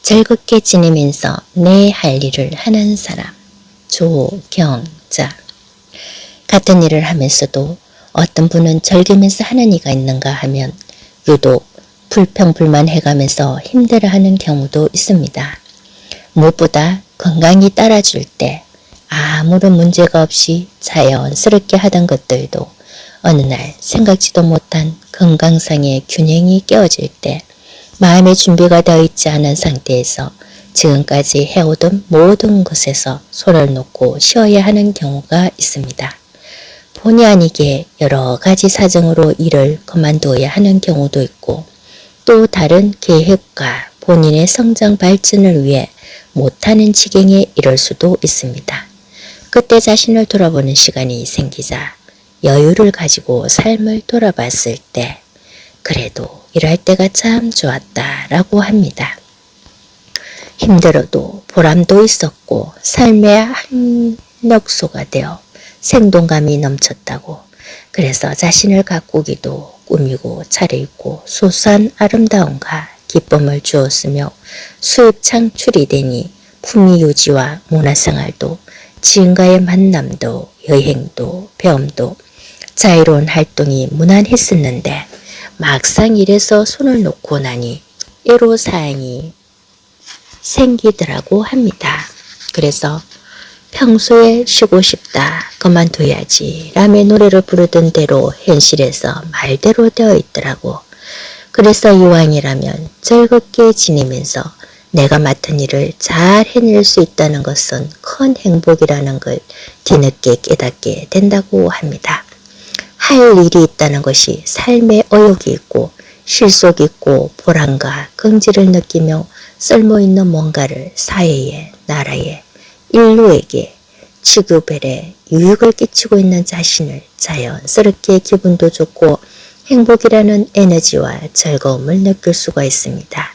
즐겁게 지내면서 내 할 일을 하는 사람. 조경자. 같은 일을 하면서도 어떤 분은 즐기면서 하는 이가 있는가 하면 유독 불평불만해가면서 힘들어하는 경우도 있습니다. 무엇보다 건강이 따라줄 때 아무런 문제가 없이 자연스럽게 하던 것들도 어느 날 생각지도 못한 건강상의 균형이 깨어질 때 마음의 준비가 되어 있지 않은 상태에서 지금까지 해오던 모든 것에서 손을 놓고 쉬어야 하는 경우가 있습니다. 본의 아니게 여러 가지 사정으로 일을 그만두어야 하는 경우도 있고 또 다른 계획과 본인의 성장 발전을 위해 못하는 지경에 이를 수도 있습니다. 그때 자신을 돌아보는 시간이 생기자 여유를 가지고 삶을 돌아봤을 때 그래도 일할 때가 참 좋았다라고 합니다. 힘들어도 보람도 있었고 삶의 한력소가 되어 생동감이 넘쳤다고. 그래서 자신을 가꾸기도 꾸미고 차려입고 소소한 아름다움과 기쁨을 주었으며 수입 창출이 되니 품위 유지와 문화생활도 지인과의 만남도 여행도 배움도 자유로운 활동이 무난했었는데 막상 일에서 손을 놓고 나니 애로사항이 생기더라고 합니다. 그래서 평소에 쉬고 싶다, 그만둬야지 라며 노래를 부르던 대로 현실에서 말대로 되어 있더라고. 그래서 이왕이라면 즐겁게 지내면서 내가 맡은 일을 잘 해낼 수 있다는 것은 큰 행복이라는 걸 뒤늦게 깨닫게 된다고 합니다. 할 일이 있다는 것이 삶의 의욕이 있고 실속 있고 보람과 긍지를 느끼며 쓸모있는 뭔가를 사회에, 나라에, 인류에게 지구별에 유익을 끼치고 있는 자신을 자연스럽게 기분도 좋고 행복이라는 에너지와 즐거움을 느낄 수가 있습니다.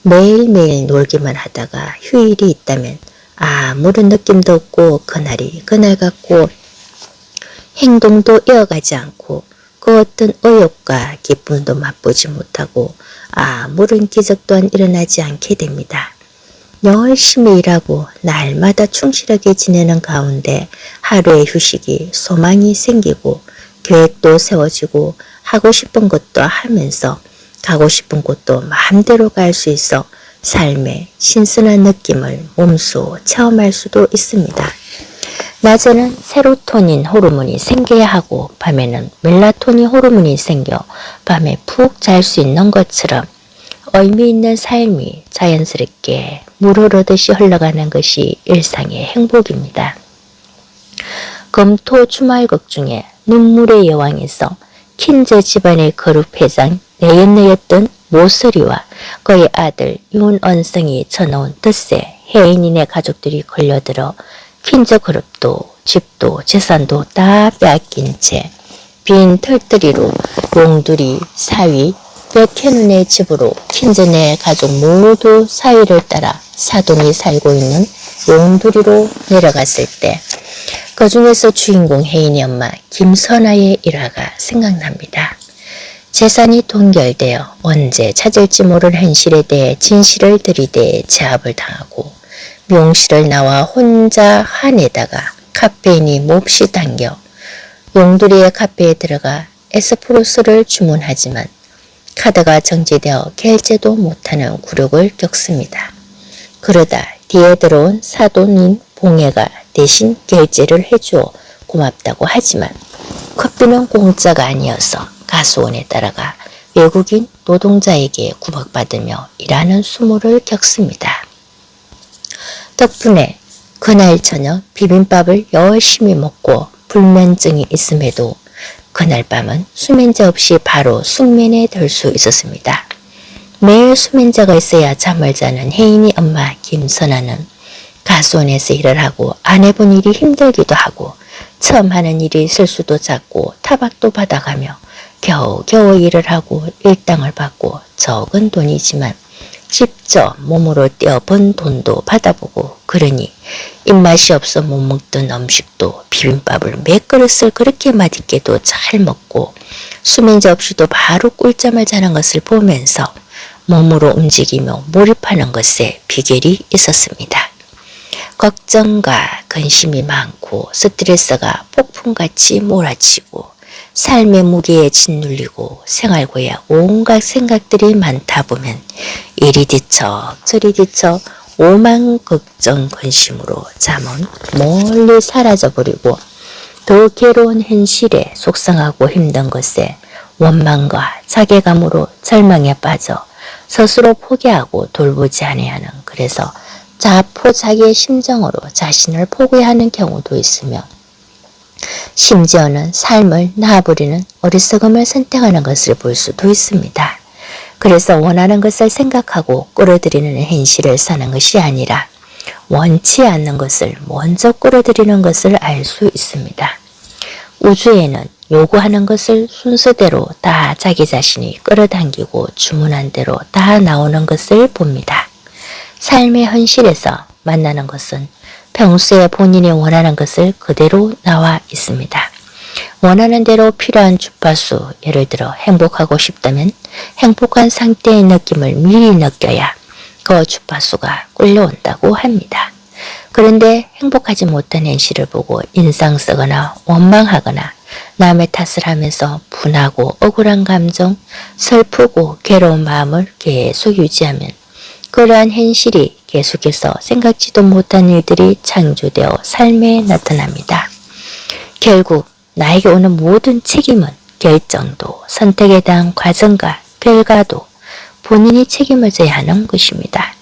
매일매일 놀기만 하다가 휴일이 있다면 아무런 느낌도 없고 그날이 그날 같고 행동도 이어가지 않고 그 어떤 의욕과 기쁨도 맛보지 못하고 아무런 기적 또한 일어나지 않게 됩니다. 열심히 일하고 날마다 충실하게 지내는 가운데 하루의 휴식이 소망이 생기고 계획도 세워지고 하고 싶은 것도 하면서 가고 싶은 곳도 마음대로 갈 수 있어 삶의 신선한 느낌을 몸소 체험할 수도 있습니다. 낮에는 세로토닌 호르몬이 생겨야 하고 밤에는 멜라토닌 호르몬이 생겨 밤에 푹 잘 수 있는 것처럼 의미 있는 삶이 자연스럽게 물 흐르듯이 흘러가는 것이 일상의 행복입니다. 금토 주말극 중에 눈물의 여왕에서 킨제 집안의 그룹 회장 내연녀였던 모서리와 그의 아들 윤언성이 쳐놓은 뜻에 혜인이네 가족들이 걸려들어 킨제 그룹도 집도 재산도 다 빼앗긴 채 빈 털터리로 용두리, 사위, 백현운의 집으로 킨제네 가족 모두 사위를 따라 사돈이 살고 있는 용두리로 내려갔을 때 그 중에서 주인공 혜인이 엄마 김선아의 일화가 생각납니다. 재산이 동결되어 언제 찾을지 모를 현실에 대해 진실을 들이대 제압을 당하고 명실을 나와 혼자 화내다가 카페인이 몹시 당겨 용두리의 카페에 들어가 에스프레소를 주문하지만 카드가 정지되어 결제도 못하는 굴욕을 겪습니다. 그러다 뒤에 들어온 사돈인 봉혜가 대신 결제를 해주어 고맙다고 하지만 커피는 공짜가 아니어서 가수원에 따라가 외국인 노동자에게 구박받으며 일하는 수모를 겪습니다. 덕분에 그날 저녁 비빔밥을 열심히 먹고 불면증이 있음에도 그날 밤은 수면제 없이 바로 숙면에 들 수 있었습니다. 매일 수면제가 있어야 잠을 자는 혜인이 엄마 김선아는 가수원에서 일을 하고 안 해본 일이 힘들기도 하고 처음 하는 일이 실수도 작고 타박도 받아가며 겨우겨우 일을 하고 일당을 받고 적은 돈이지만 직접 몸으로 떼어본 돈도 받아보고 그러니 입맛이 없어 못 먹던 음식도 비빔밥을 몇 그릇을 그렇게 맛있게도 잘 먹고 수면제 없이도 바로 꿀잠을 자는 것을 보면서 몸으로 움직이며 몰입하는 것에 비결이 있었습니다. 걱정과 근심이 많고 스트레스가 폭풍같이 몰아치고 삶의 무게에 짓눌리고 생활고야 온갖 생각들이 많다 보면 이리 뒤척 저리 뒤척 오만 걱정 근심으로 잠은 멀리 사라져버리고 더 괴로운 현실에 속상하고 힘든 것에 원망과 자괴감으로 절망에 빠져 스스로 포기하고 돌보지 아니하는 그래서 자포자기의 심정으로 자신을 포기하는 경우도 있으며 심지어는 삶을 낳아버리는 어리석음을 선택하는 것을 볼 수도 있습니다. 그래서 원하는 것을 생각하고 끌어들이는 현실을 사는 것이 아니라 원치 않는 것을 먼저 끌어들이는 것을 알 수 있습니다. 우주에는 요구하는 것을 순서대로 다 자기 자신이 끌어당기고 주문한 대로 다 나오는 것을 봅니다. 삶의 현실에서 만나는 것은 평소에 본인이 원하는 것을 그대로 나와 있습니다. 원하는 대로 필요한 주파수, 예를 들어 행복하고 싶다면 행복한 상태의 느낌을 미리 느껴야 그 주파수가 끌려온다고 합니다. 그런데 행복하지 못한 현실을 보고 인상 쓰거나 원망하거나 남의 탓을 하면서 분하고 억울한 감정, 슬프고 괴로운 마음을 계속 유지하면 그러한 현실이 계속해서 생각지도 못한 일들이 창조되어 삶에 나타납니다. 결국 나에게 오는 모든 책임은 결정도 선택에 대한 과정과 결과도 본인이 책임을 져야 하는 것입니다.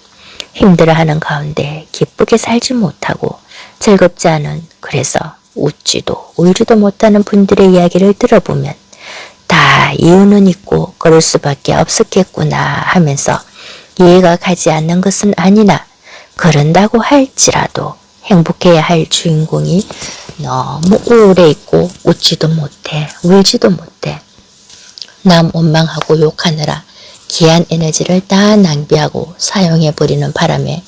힘들어하는 가운데 기쁘게 살지 못하고 즐겁지 않은 그래서 웃지도 울지도 못하는 분들의 이야기를 들어보면 다 이유는 있고 그럴 수밖에 없었겠구나 하면서 이해가 가지 않는 것은 아니나 그런다고 할지라도 행복해야 할 주인공이 너무 우울해 있고 웃지도 못해 울지도 못해 남 원망하고 욕하느라 귀한 에너지를 다 낭비하고 사용해버리는 바람에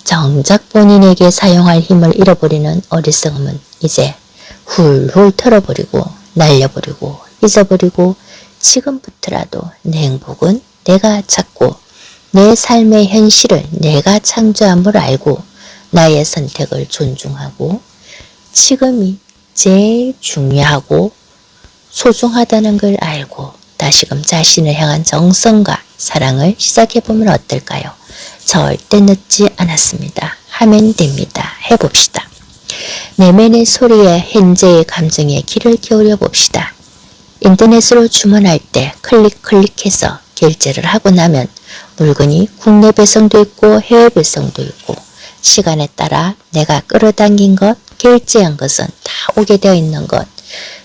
정작 본인에게 사용할 힘을 잃어버리는 어리석음은 이제 훌훌 털어버리고 날려버리고 잊어버리고 지금부터라도 내 행복은 내가 찾고 내 삶의 현실을 내가 창조함을 알고 나의 선택을 존중하고 지금이 제일 중요하고 소중하다는 걸 알고 다시금 자신을 향한 정성과 사랑을 시작해보면 어떨까요? 절대 늦지 않았습니다. 하면 됩니다. 해봅시다. 내면의 소리에 현재의 감정에 귀를 기울여 봅시다. 인터넷으로 주문할 때 클릭해서 결제를 하고 나면 물건이 국내 배송도 있고 해외 배송도 있고 시간에 따라 내가 끌어당긴 것, 결제한 것은 다 오게 되어 있는 것,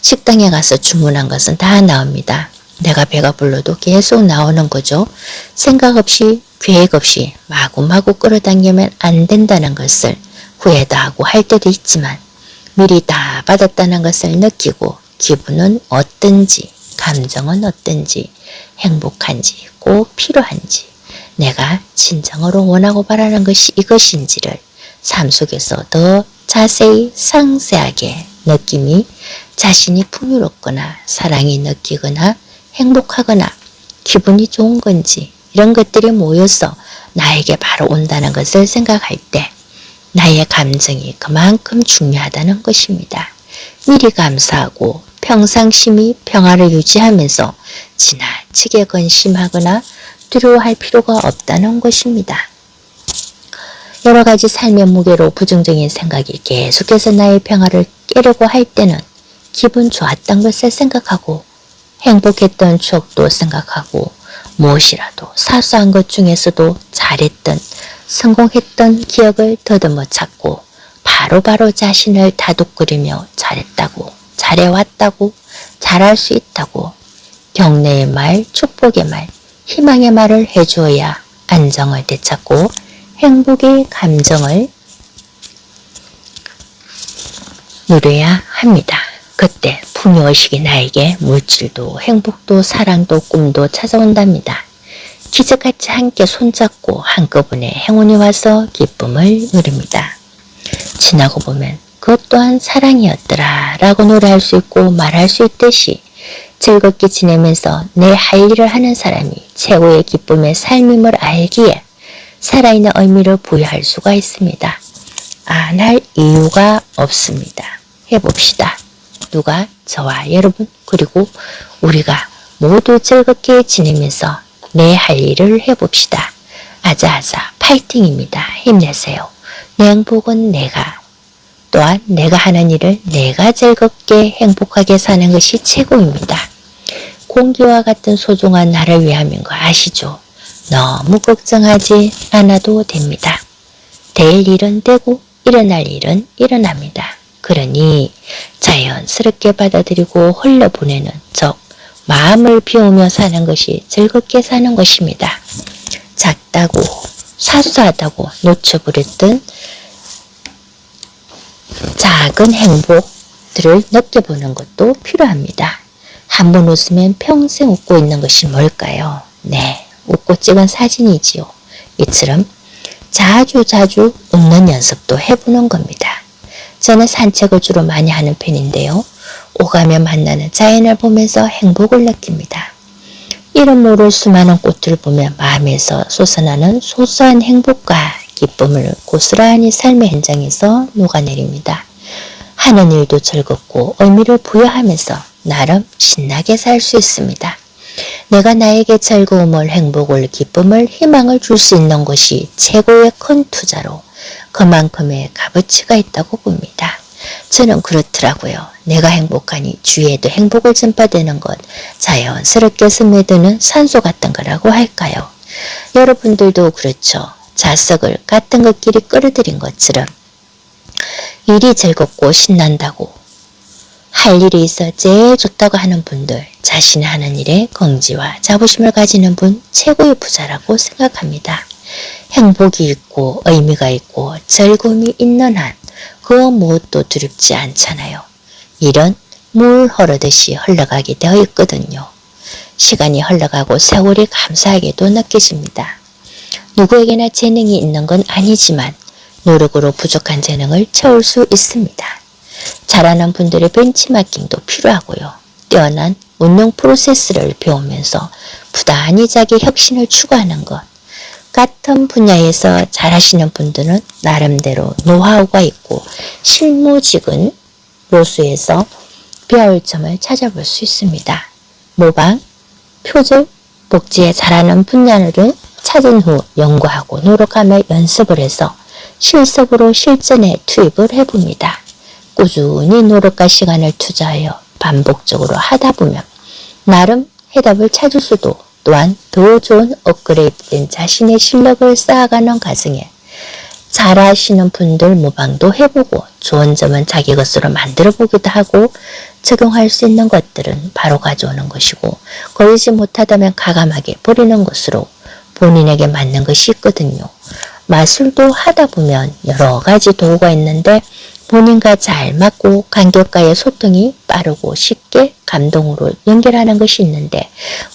식당에 가서 주문한 것은 다 나옵니다. 내가 배가 불러도 계속 나오는 거죠. 생각 없이 계획 없이 마구마구 끌어당기면 안 된다는 것을 후회도 하고 할 때도 있지만 미리 다 받았다는 것을 느끼고 기분은 어떤지, 감정은 어떤지, 행복한지, 꼭 필요한지, 내가 진정으로 원하고 바라는 것이 이것인지를 삶 속에서 더 자세히 상세하게 느낌이 자신이 풍요롭거나 사랑이 느끼거나 행복하거나 기분이 좋은 건지 이런 것들이 모여서 나에게 바로 온다는 것을 생각할 때 나의 감정이 그만큼 중요하다는 것입니다. 미리 감사하고 평상심이 평화를 유지하면서 지나치게 근심하거나 두려워할 필요가 없다는 것입니다. 여러 가지 삶의 무게로 부정적인 생각이 계속해서 나의 평화를 깨려고 할 때는 기분 좋았던 것을 생각하고 행복했던 추억도 생각하고 무엇이라도 사소한 것 중에서도 잘했던 성공했던 기억을 더듬어 찾고 바로바로 자신을 다독거리며 잘했다고 잘해왔다고 잘할 수 있다고 격려의 말, 축복의 말, 희망의 말을 해주어야 안정을 되찾고 행복의 감정을 누려야 합니다. 그때 풍요의식이 나에게 물질도 행복도 사랑도 꿈도 찾아온답니다. 기적같이 함께 손잡고 한꺼번에 행운이 와서 기쁨을 누립니다. 지나고 보면 그것 또한 사랑이었더라 라고 노래할 수 있고 말할 수 있듯이 즐겁게 지내면서 내 할 일을 하는 사람이 최고의 기쁨의 삶임을 알기에 살아있는 의미를 부여할 수가 있습니다. 안 할 이유가 없습니다. 해봅시다. 누가? 저와 여러분 그리고 우리가 모두 즐겁게 지내면서 내 할 일을 해봅시다. 아자아자 파이팅입니다. 힘내세요. 내 행복은 내가 또한 내가 하는 일을 내가 즐겁게 행복하게 사는 것이 최고입니다. 공기와 같은 소중한 나를 위함인 거 아시죠? 너무 걱정하지 않아도 됩니다. 될 일은 되고 일어날 일은 일어납니다. 그러니 자연스럽게 받아들이고 흘려보내는 즉 마음을 비우며 사는 것이 즐겁게 사는 것입니다. 작다고 사소하다고 놓쳐버렸던 작은 행복들을 느껴보는 것도 필요합니다. 한 번 웃으면 평생 웃고 있는 것이 뭘까요? 네, 웃고 찍은 사진이지요. 이처럼 자주 웃는 연습도 해보는 겁니다. 저는 산책을 주로 많이 하는 편인데요. 오가며 만나는 자연을 보면서 행복을 느낍니다. 이름 모를 수많은 꽃을 보며 마음에서 솟아나는 소소한 행복과 기쁨을 고스란히 삶의 현장에서 녹아내립니다. 하는 일도 즐겁고 의미를 부여하면서 나름 신나게 살 수 있습니다. 내가 나에게 즐거움을, 행복을, 기쁨을, 희망을 줄 수 있는 것이 최고의 큰 투자로 그만큼의 값어치가 있다고 봅니다. 저는 그렇더라고요. 내가 행복하니 주위에도 행복을 전파되는 것, 자연스럽게 스며드는 산소 같은 거라고 할까요? 여러분들도 그렇죠. 자석을 같은 것끼리 끌어들인 것처럼 일이 즐겁고 신난다고 할 일이 있어 제일 좋다고 하는 분들, 자신이 하는 일에 긍지와 자부심을 가지는 분 최고의 부자라고 생각합니다. 행복이 있고 의미가 있고 즐거움이 있는 한 그 무엇도 두렵지 않잖아요. 일은 물 흐르듯이 흘러가게 되어 있거든요. 시간이 흘러가고 세월이 감사하게도 느껴집니다. 누구에게나 재능이 있는 건 아니지만 노력으로 부족한 재능을 채울 수 있습니다. 잘하는 분들의 벤치마킹도 필요하고요. 뛰어난 운영 프로세스를 배우면서 부단히 자기 혁신을 추구하는 것. 같은 분야에서 잘하시는 분들은 나름대로 노하우가 있고 실무직은 로수에서 배울 점을 찾아볼 수 있습니다. 모방, 표절, 복지에 잘하는 분야를 찾은 후 연구하고 노력하며 연습을 해서 실습으로 실전에 투입을 해봅니다. 꾸준히 노력과 시간을 투자하여 반복적으로 하다 보면 나름 해답을 찾을 수도 또한 더 좋은 업그레이드된 자신의 실력을 쌓아가는 과정에 잘하시는 분들 모방도 해보고 좋은 점은 자기 것으로 만들어 보기도 하고 적용할 수 있는 것들은 바로 가져오는 것이고 거르지 못하다면 가감하게 버리는 것으로 본인에게 맞는 것이 있거든요. 마술도 하다 보면 여러 가지 도구가 있는데 본인과 잘 맞고 관객과의 소통이 빠르고 쉽게 감동으로 연결하는 것이 있는데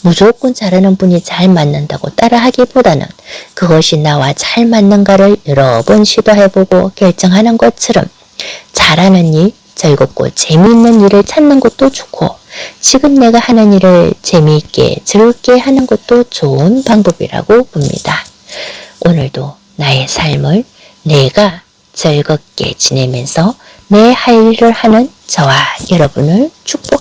무조건 잘하는 분이 잘 맞는다고 따라하기보다는 그것이 나와 잘 맞는가를 여러 번 시도해보고 결정하는 것처럼 잘하는 일, 즐겁고 재미있는 일을 찾는 것도 좋고 지금 내가 하는 일을 재미있게 즐겁게 하는 것도 좋은 방법이라고 봅니다. 오늘도 나의 삶을 내가 즐겁게 지내면서 내 할 일을 하는 저와 여러분을 축복합니다.